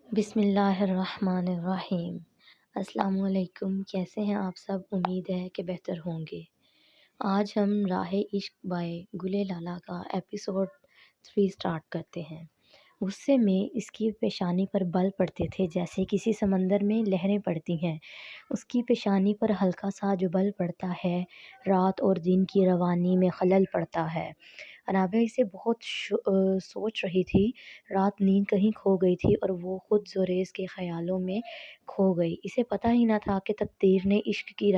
بسم اللہ الرحمن الرحیم۔ السلام علیکم، کیسے ہیں آپ سب؟ امید ہے کہ بہتر ہوں گے۔ آج ہم راہ عشق بائے گل لالہ کا ایپیسوڈ 3 سٹارٹ کرتے ہیں۔ غصے میں اس کی پیشانی پر بل پڑتے تھے جیسے کسی سمندر میں لہریں پڑتی ہیں۔ اس کی پیشانی پر ہلکا سا جو بل پڑتا ہے، رات اور دن کی روانی میں خلل پڑتا ہے۔ انابیہ اسے بہت سوچ رہی تھی۔ رات نیند کہیں کھو گئی تھی اور وہ خود زوریز کے خیالوں میں کھو گئی۔ اسے پتہ ہی نہ تھا کہ تقدیر نے عشق کی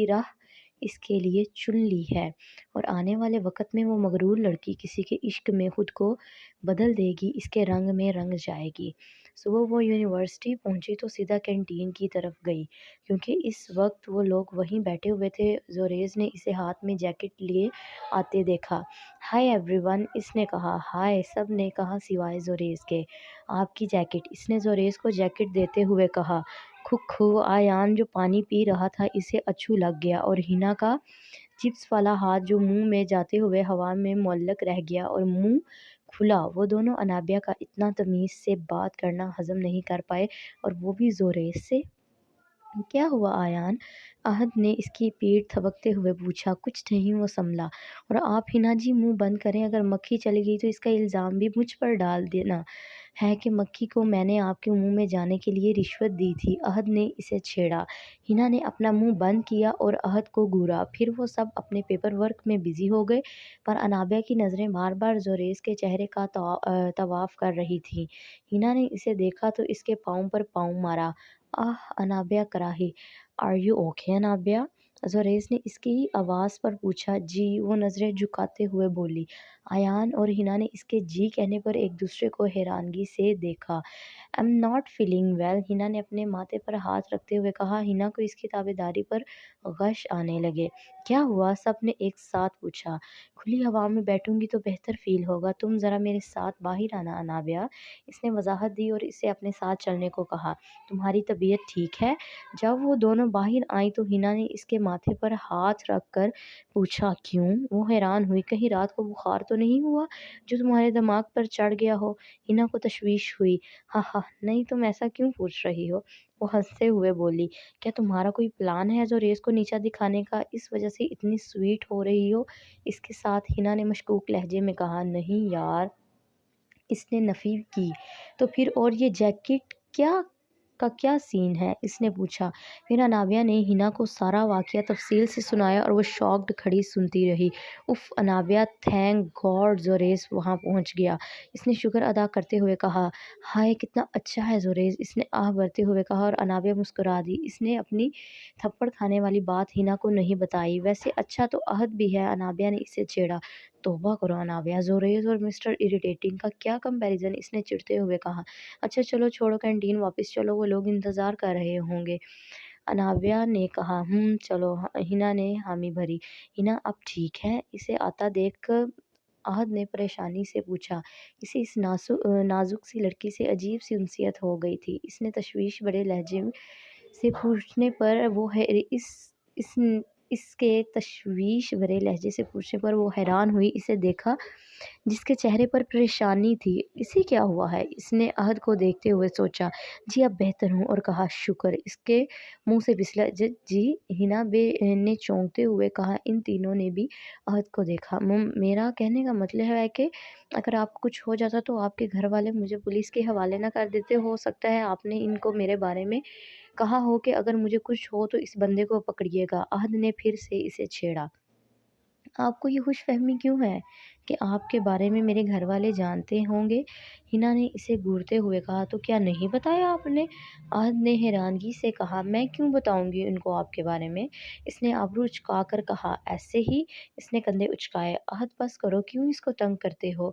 راہ اس کے لیے چن لی ہے اور آنے والے وقت میں وہ مغرور لڑکی کسی کے عشق میں خود کو بدل دے گی، اس کے رنگ میں رنگ جائے گی۔ صبح وہ یونیورسٹی پہنچی تو سیدھا کینٹین کی طرف گئی کیونکہ اس وقت وہ لوگ وہیں بیٹھے ہوئے تھے۔ زوریز نے اسے ہاتھ میں جیکٹ لیے آتے دیکھا۔ ہائے ایوری ون، اس نے کہا۔ ہائے، سب نے کہا سوائے زوریز کے۔ آپ کی جیکٹ، اس نے زوریز کو جیکٹ دیتے ہوئے کہا۔ آیان جو پانی پی رہا تھا اسے اچھو لگ گیا اور ہینا کا چپس والا ہاتھ جو منہ میں جاتے ہوئے ہوا میں معلق رہ گیا اور منہ کھلا۔ وہ دونوں انابیہ کا اتنا تمیز سے بات کرنا ہضم نہیں کر پائے، اور وہ بھی زوریز سے۔ کیا ہوا آیان؟ احد نے اس کی پیٹھ تھپکتے ہوئے پوچھا۔ کچھ نہیں، وہ سنبھلا۔ اور آپ ہینا جی منہ بند کریں، اگر مکھی چلی گئی تو اس کا الزام بھی مجھ پر ڈال دینا ہے کہ مکھی کو میں نے آپ کے منہ میں جانے کے لیے رشوت دی تھی۔ احد نے اسے چھیڑا۔ ہینا نے اپنا منہ بند کیا اور احد کو گھورا، پھر وہ سب اپنے پیپر ورک میں بزی ہو گئے، پر انابیہ کی نظریں بار بار زوریز کے چہرے کا طواف کر رہی تھیں۔ ہینا نے اسے دیکھا تو اس کے پاؤں پر پاؤں مارا۔ انابیہ کراہی۔ Are you okay Anabia? Zoraiz نے اس کی آواز پر پوچھا۔ جی، وہ نظریں جھکاتے ہوئے بولی۔ آیان اور ہینا نے اس کے جی کہنے پر ایک دوسرے کو حیرانگی سے دیکھا۔ ایم ناٹ فیلنگ ویل، ہینا نے اپنے ماتھے پر ہاتھ رکھتے ہوئے کہا۔ ہینا کو اس کی تابعداری پر غش آنے لگے۔ کیا ہوا؟ سب نے ایک ساتھ پوچھا۔ کھلی ہوا میں بیٹھوں گی تو بہتر فیل ہوگا، تم ذرا میرے ساتھ باہر آنا انابیہ، اس نے وضاحت دی اور اسے اپنے ساتھ چلنے کو کہا۔ تمہاری طبیعت ٹھیک ہے؟ جب وہ دونوں باہر آئیں تو ہینا نے اس کے ماتھے پر ہاتھ رکھ کر پوچھا۔ کیوں؟ وہ حیران ہوئی۔ کہیں رات کو بخار تو نہیں ہوا جو تمہارے دماغ پر چڑھ گیا ہو؟ ہینا کو تشویش ہوئی۔ ہاں نہیں، تم ایسا کیوں پوچھ رہی ہو؟ وہ ہنستے ہوئے بولی۔ کیا تمہارا کوئی پلان ہے زوریز کو نیچا دکھانے کا، اس وجہ سے اتنی سویٹ ہو رہی ہو اس کے ساتھ؟ ہینا نے مشکوک لہجے میں کہا۔ نہیں یار، اس نے نفی کی۔ تو پھر اور یہ جیکٹ کا کیا سین ہے؟ اس نے پوچھا۔ پھر انابیہ نے ہینا کو سارا واقعہ تفصیل سے سنایا اور وہ شاکڈ کھڑی سنتی رہی۔ اف انابیہ، تھینک گاڈ زوریز وہاں پہنچ گیا، اس نے شکر ادا کرتے ہوئے کہا۔ ہائے کتنا اچھا ہے زوریز، اس نے آہ بھرتے ہوئے کہا اور انابیہ مسکرا دی۔ اس نے اپنی تھپڑ کھانے والی بات ہینا کو نہیں بتائی۔ ویسے اچھا تو احد بھی ہے، انابیہ نے اسے چھیڑا۔ توبہ کرو انابیہ، زوریز اور مسٹر اریٹیٹنگ کا کیا کمپیریزن، اس نے چڑھتے ہوئے کہا۔ اچھا چلو چھوڑو کینٹین واپس چلو، وہ لوگ انتظار کر رہے ہوں گے، انابیہ نے کہا۔ چلو، ہینا نے حامی بھری۔ ہینا اب ٹھیک ہے؟ اسے آتا دیکھ احد نے پریشانی سے پوچھا۔ اسے اس نازک سی لڑکی سے عجیب سی انسیت ہو گئی تھی۔ اس نے تشویش بھرے لہجے سے پوچھنے پر وہ حیران ہوئی۔ اسے دیکھا جس کے چہرے پر پریشانی تھی۔ اسے کیا ہوا ہے؟ اس نے احد کو دیکھتے ہوئے سوچا۔ جی اب بہتر ہوں، اور کہا شکر، اس کے منہ سے پھسلا۔ جی، ہینا نے چونکتے ہوئے کہا۔ ان تینوں نے بھی احد کو دیکھا۔ میرا کہنے کا مطلب ہے کہ اگر آپ کو کچھ ہو جاتا تو آپ کے گھر والے مجھے پولیس کے حوالے نہ کر دیتے؟ ہو سکتا ہے آپ نے ان کو میرے بارے میں کہا ہو کہ اگر مجھے کچھ ہو تو اس بندے کو پکڑیے گا۔ احد نے پھر سے اسے چھیڑا۔ آپ کو یہ خوش فہمی کیوں ہے کہ آپ کے بارے میں میرے گھر والے جانتے ہوں گے؟ ہینا نے اسے گھورتے ہوئے کہا۔ تو کیا نہیں بتایا آپ نے؟ احد نے حیرانگی سے کہا۔ میں کیوں بتاؤں گی ان کو آپ کے بارے میں؟ اس نے ابرو اچکا کر کہا۔ ایسے ہی، اس نے کندھے اچکائے۔ احد بس کرو، کیوں اس کو تنگ کرتے ہو؟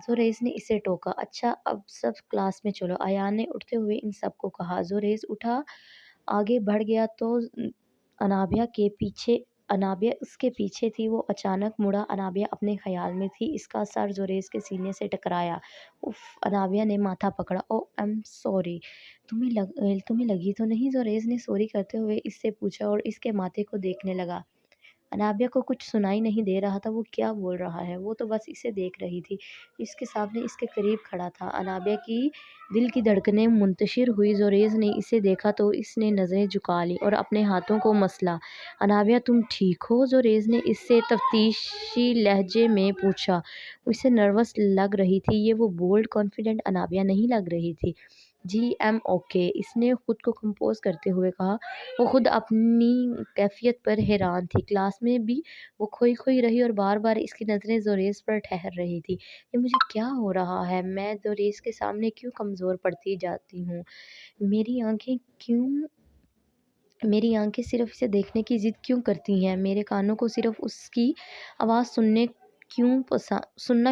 زوریز نے اسے ٹوکا۔ اچھا اب سب کلاس میں چلو، ایان نے اٹھتے ہوئے ان سب کو کہا۔ زوریز اٹھا آگے بڑھ گیا تو انابیہ اس کے پیچھے تھی۔ وہ اچانک مڑا۔ انابیہ اپنے خیال میں تھی۔ اس کا سر زوریز کے سینے سے ٹکرایا۔ اف، انابیہ نے ماتھا پکڑا۔ او ایم سوری، تمہیں لگی تو نہیں؟ زوریز نے سوری کرتے ہوئے اس سے پوچھا اور اس کے ماتھے کو دیکھنے لگا۔ अनाबिया को कुछ सुनाई नहीं दे रहा था वो क्या बोल रहा है, वो तो बस इसे देख रही थी। इसके सामने इसके करीब खड़ा था। अनाबिया की दिल की धड़कनें मुंतशिर हुई। ज़ोरेज़ ने इसे देखा तो इसने नज़रें झुका लीं और अपने हाथों को मसला। अनाबिया तुम ठीक हो? ज़ोरेज़ ने इससे तफ्तीशी लहजे में पूछा। वो इसे नर्वस लग रही थी। ये वो बोल्ड कॉन्फिडेंट अनाबिया नहीं लग रही थी। जी एम ओके, इसने खुद को कंपोज करते हुए कहा। वो खुद अपनी कैफियत पर हैरान थी। क्लास में भी वो खोई खोई रही और बार बार इसकी नज़रें ज़ोरेज़ पर ठहर रही थी। ये मुझे क्या हो रहा है? मैं ज़ोरेज़ के सामने क्यों कमज़ोर पड़ती जाती हूँ? मेरी आंखें क्यों मेरी आंखें सिर्फ इसे देखने की ज़िद क्यों करती हैं? मेरे कानों को सिर्फ उसकी आवाज़ सुनना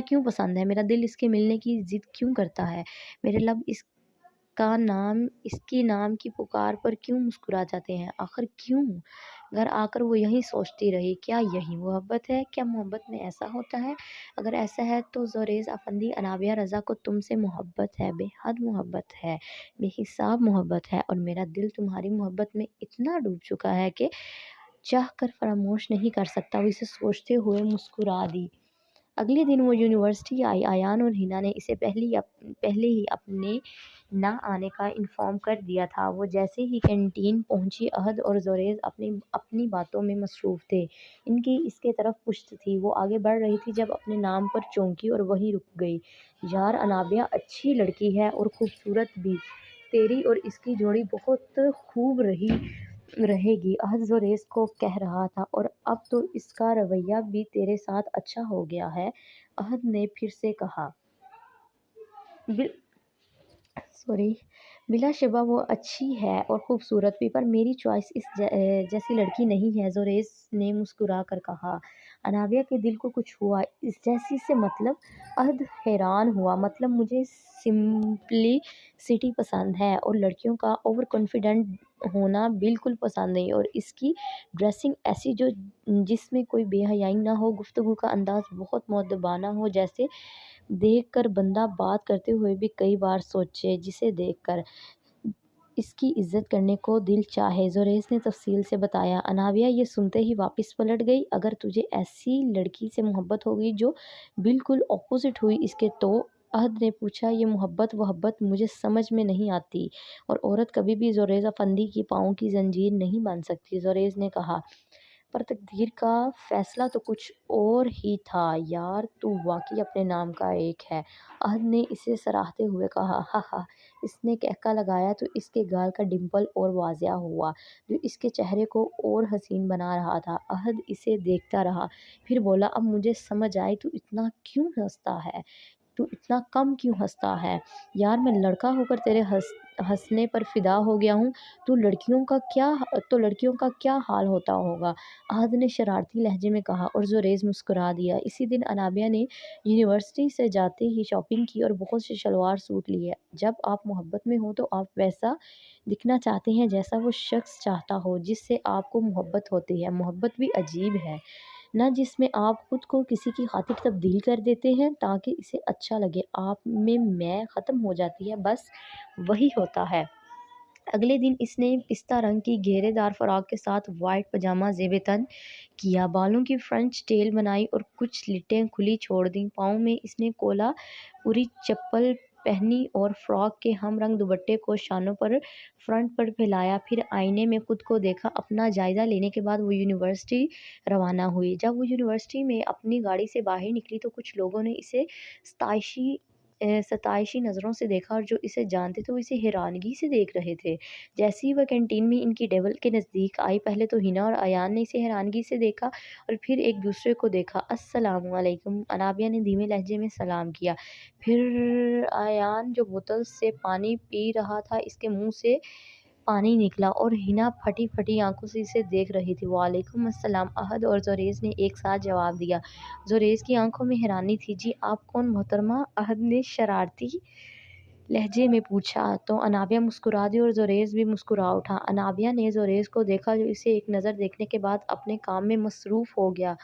क्यों पसंद है? मेरा दिल इसके मिलने की ज़िद क्यों करता है? मेरे लब इसके नाम की पुकार पर क्यों मुस्कुरा जाते हैं? आखिर क्यों? घर आकर वो यही सोचती रही, क्या यही मोहब्बत है? क्या मोहब्बत में ऐसा होता है? अगर ऐसा है तो ज़ोरेज़ अफ़ंदी, अनाबिया रज़ा को तुमसे मोहब्बत है, बेहद मोहब्बत है, बेहिसाब मोहब्बत है, और मेरा दिल तुम्हारी मोहब्बत में इतना डूब चुका है कि चाह कर फरामोश नहीं कर सकता। वो इसे सोचते हुए मुस्कुरा दी। अगले दिन वो यूनिवर्सिटी आई। आयान और हिना ने इसे पहले ही अपने ना आने का इन्फॉर्म कर दिया था। वो जैसे ही कैंटीन पहुंची, अहद और ज़ोरेज़ अपनी अपनी बातों में मसरूफ़ थे। इनकी इसके तरफ पुश्त थी। वो आगे बढ़ रही थी जब अपने नाम पर चौंकी और वहीं रुक गई। यार, अनाबिया अच्छी लड़की है और खूबसूरत भी। तेरी और इसकी जोड़ी बहुत खूब रहेगी, अहद ज़ोरेज़ को कह रहा था, और अब तो इसका रवैया भी तेरे साथ अच्छा हो गया है, अहद ने फिर से कहा। बिल सॉरी बिलाशुबा वो अच्छी है और खूबसूरत भी, पर मेरी चॉइस जैसी लड़की नहीं है, ज़ोरेज़ ने मुस्कुरा कर कहा। अनाबिया के दिल को कुछ हुआ। इस जैसी से मतलब? अहद हैरान हुआ। मतलब मुझे सिंपलिसिटी पसंद है और लड़कियों का ओवर कॉन्फिडेंट होना बिल्कुल पसंद नहीं, और इसकी ड्रेसिंग ऐसी जो जिसमें कोई बेहयाई ना हो, गुफ्तगू का अंदाज़ बहुत मुअद्दबाना हो, जैसे देखकर बंदा बात करते हुए भी कई बार सोचे, जिसे देखकर इसकी इज़्ज़त करने को दिल चाहे, ज़ोरेज़ ने तफ़सील से बताया। अनाबिया ये सुनते ही वापस पलट गई। अगर तुझे ऐसी लड़की से मोहब्बत हो गई जो बिल्कुल ऑपोज़िट हुई इसके, तो? अहद ने पूछा। ये मोहब्बत मुझे समझ में नहीं आती, और औरत कभी भी ज़ोरेज़ अफ़ंदी की पाँव की ज़ंजीर नहीं बन सकती, ज़ोरेज़ ने कहा। पर तकदीर का फ़ैसला तो कुछ और ही था। यार, तू वाक़ई अपने नाम का एक है, अहद ने इसे सराहते हुए कहा। हा हा, इसने कहका लगाया तो इसके गाल का डिंपल और वाज़िया हुआ, जो इसके चेहरे को और हसीन बना रहा था। अहद इसे देखता रहा, फिर बोला, अब मुझे समझ आई तू इतना कम क्यों हँसता है? यार, मैं लड़का होकर तेरे हँसने पर फ़िदा हो गया हूँ। तो लड़कियों का क्या हाल होता होगा? अहद ने शरारती लहजे में कहा, और ज़ोरेज़ मुस्कुरा दिया। इसी दिन अनाबिया ने यूनिवर्सिटी से जाते ही शॉपिंग की और बहुत से शलवार सूट लिए। जब आप मोहब्बत में हो तो आप वैसा दिखना चाहते हैं जैसा वो शख्स चाहता हो जिससे आपको मोहब्बत होती है। मोहब्बत भी अजीब है ना, जिसमें आप खुद को किसी की खातिर तब्दील कर देते हैं ताकि इसे अच्छा लगे। आप में मैं ख़त्म हो जाती है, बस वही होता है। अगले दिन इसने पिस्ता रंग की घेरेदार फ्रॉक के साथ वाइट पजामा ज़ेब तन किया, बालों की फ्रेंच टेल बनाई और कुछ लिटें खुली छोड़ दी। पाँव में इसने कोला पूरी चप्पल पहनी और फ्रॉक के हम रंग दुपट्टे को शानों पर फ्रंट पर फैलाया। फिर आईने में खुद को देखा। अपना जायज़ा लेने के बाद वो यूनिवर्सिटी रवाना हुई। जब वो यूनिवर्सिटी में अपनी गाड़ी से बाहर निकली तो कुछ लोगों ने इसे सताइशी नज़रों से देखा, और जो इसे जानते थे वो इसे हैरानगी से देख रहे थे। जैसे ही वह कैंटीन में इनकी टेबल के नज़दीक आई, पहले तो हिना और अयान ने इसे हैरानगी से देखा और फिर एक दूसरे को देखा। अस्सलामु अलैकुम, अनाबिया ने धीमे लहजे में सलाम किया। फिर अयान, जो बोतल से पानी पी रहा था, इसके मुंह से पानी निकला, और हिना फटी फटी आंखों से इसे देख रही थी। वालेकुम अस्सलाम, अहद और ज़ोरेज़ ने एक साथ जवाब दिया। ज़ोरेज़ की आंखों में हैरानी थी। जी आप कौन मोहतरमा? अहद ने शरारती लहजे में पूछा। तो अनाबिया मुस्कुरा दी और ज़ोरेज़ भी मुस्कुरा उठा। अनाबिया ने ज़ोरेज़ को देखा, जो इसे एक नज़र देखने के बाद अपने काम में मसरूफ़ हो गया।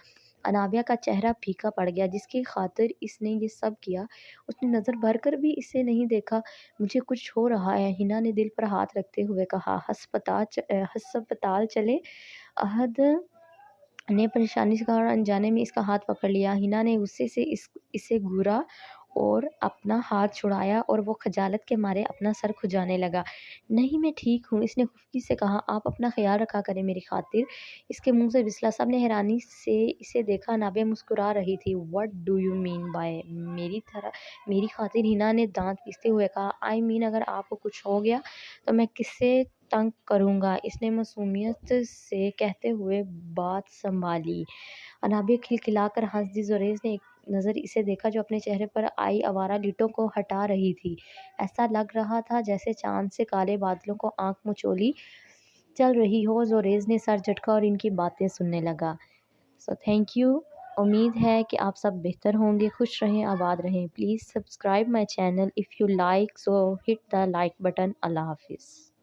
अनाबिया का चेहरा फीका पड़ गया। जिसकी खातिर इसने ये सब किया, उसने नज़र भर कर भी इसे नहीं देखा। मुझे कुछ हो रहा है, हिना ने दिल पर हाथ रखते हुए कहा। हस्पताल चले? अहद ने परेशानी से कहा और अनजाने में इसका हाथ पकड़ लिया। हिना ने गुस्से से इसे घूरा और अपना हाथ छुड़ाया और वो खजालत के मारे अपना सर खुजाने लगा। नहीं, मैं ठीक हूँ, इसने खुफी से कहा। आप अपना ख्याल रखा करें मेरी खातिर। इसके मुंह से बिस्ला। सब ने हैरानी से इसे देखा। नाबिया मुस्कुरा रही थी। What do you mean by मेरी खातिर? हिना ने दांत पीसते हुए कहा। आई मीन अगर आपको कुछ हो गया तो मैं किससे तंग करूँगा? इसने मासूमियत से कहते हुए बात संभाली। अनाबिया खिलखिलाकर हंस दी। जोरेज़ ने एक नज़र इसे देखा जो अपने चेहरे पर आई आवारा लिटों को हटा रही थी। ऐसा लग रहा था जैसे चाँद से काले बादलों को आँख मचोली चल रही हो। जोरेज़ ने सर झटका और इनकी बातें सुनने लगा। So thank you. उम्मीद है कि आप सब बेहतर होंगे, खुश रहें, आबाद रहें। Please subscribe my channel if you like, so hit the like button. Allah हाफ़िज़।